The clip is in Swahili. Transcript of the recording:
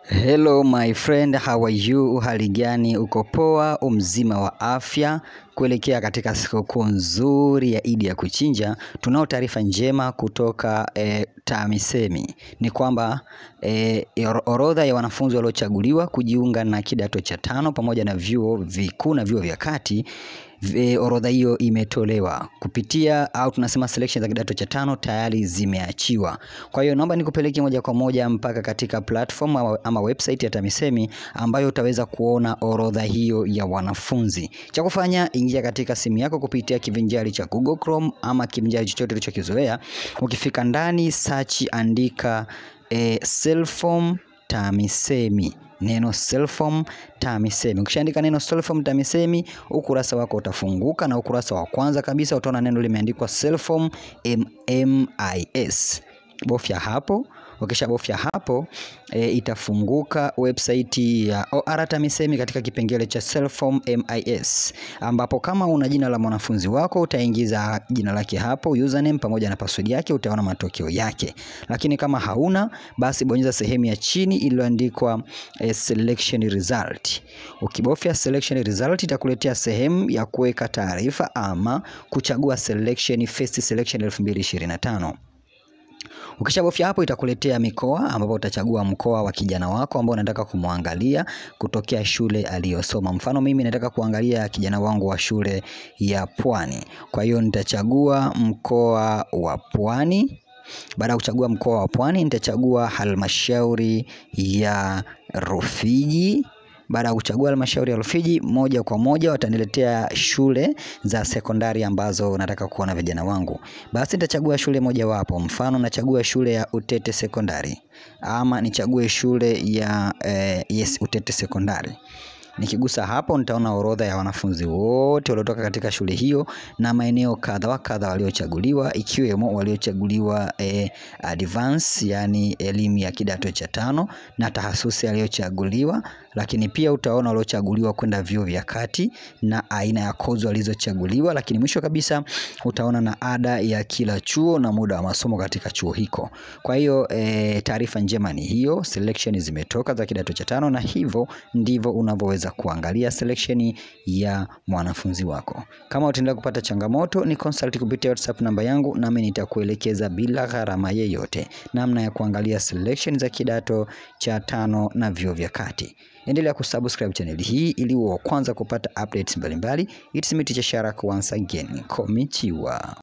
Hello my friend, how are you? Hali gani? Uko poa? Mzima wa afya? Kuelekea katika sikukuu nzuri ya Idi ya kuchinja, tunao taarifa njema kutoka TAMISEMI. Ni kwamba orodha ya wanafunzi waliochaguliwa kujiunga na kidato cha 5 pamoja na vyuo vikuu na vyuo vya kati, orodha hiyo imetolewa kupitia au tunasema selection za kidato cha 5 tayari zimeachiwa. Kwa hiyo naomba nikupeleke moja kwa moja mpaka katika platform ama website ya TAMISEMI ambayo utaweza kuona orodha hiyo ya wanafunzi. Cha kufanya, ingia katika simu yako kupitia kivinjari cha Google Chrome ama kivinjari chochote ulichokizoea. Ukifika ndani, search, andika Selform TAMISEMI. Neno Selform TAMISEMI. Ukishaandika neno Selform TAMISEMI, ukurasa wako utafunguka, na ukurasa wa kwanza kabisa utaona neno limeandikwa Selform MIS. Bofya hapo. Ukishabofya hapo, itafunguka website ya OR TAMISEMI katika kipengele cha Selform MIS, ambapo kama una jina la mwanafunzi wako utaingiza jina lake hapo, username pamoja na password yake, utaona matokeo yake. Lakini kama hauna, basi bonyeza sehemu ya chini iliyoandikwa selection result. Ukibofya selection result, itakuletea sehemu ya kuweka taarifa ama kuchagua selection, first selection 2025. Ukishabofya hapo, itakuletea mikoa ambapo utachagua mkoa wa kijana wako ambao unataka kumwangalia kutokea shule aliyosoma. Mfano mimi nataka kuangalia kijana wangu wa shule ya Pwani. Kwa hiyo nitachagua mkoa wa Pwani. Baada ya kuchagua mkoa wa Pwani, nitachagua halmashauri ya Rufiji. Baada ya kuchagua halmashauri ya Rufiji, moja kwa moja wataniletea shule za sekondari ambazo nataka kuona vijana wangu. Basi nitachagua shule moja wapo. Mfano nachagua shule ya Utete Sekondari, ama nichague shule ya Utete Sekondari. Nikigusa hapo, nitaona orodha ya wanafunzi wote waliotoka katika shule hiyo na maeneo kadha wa kadha waliochaguliwa, ikiwemo waliochaguliwa advance, yani elimu ya kidato cha 5, na tahasusi aliyochaguliwa. Lakini pia utaona waliochaguliwa kwenda vyuo vya kati na aina ya kozi walizochaguliwa. Lakini mwisho kabisa utaona na ada ya kila chuo na muda wa masomo katika chuo hiko. Kwa hiyo taarifa njema ni hiyo, selection zimetoka za kidato cha 5, na hivyo ndivyo unavyoweza kuangalia selection ya mwanafunzi wako. Kama utaendelea kupata changamoto, ni consult kupitia WhatsApp namba yangu, nami nitakuelekeza bila gharama yeyote namna ya kuangalia selection za kidato cha 5 na vyuo vya kati. Endelea kusubscribe channel hii ili uwe wa kwanza kupata updates mbalimbali. It's me Teacher Sharak once again. Konnichiwa.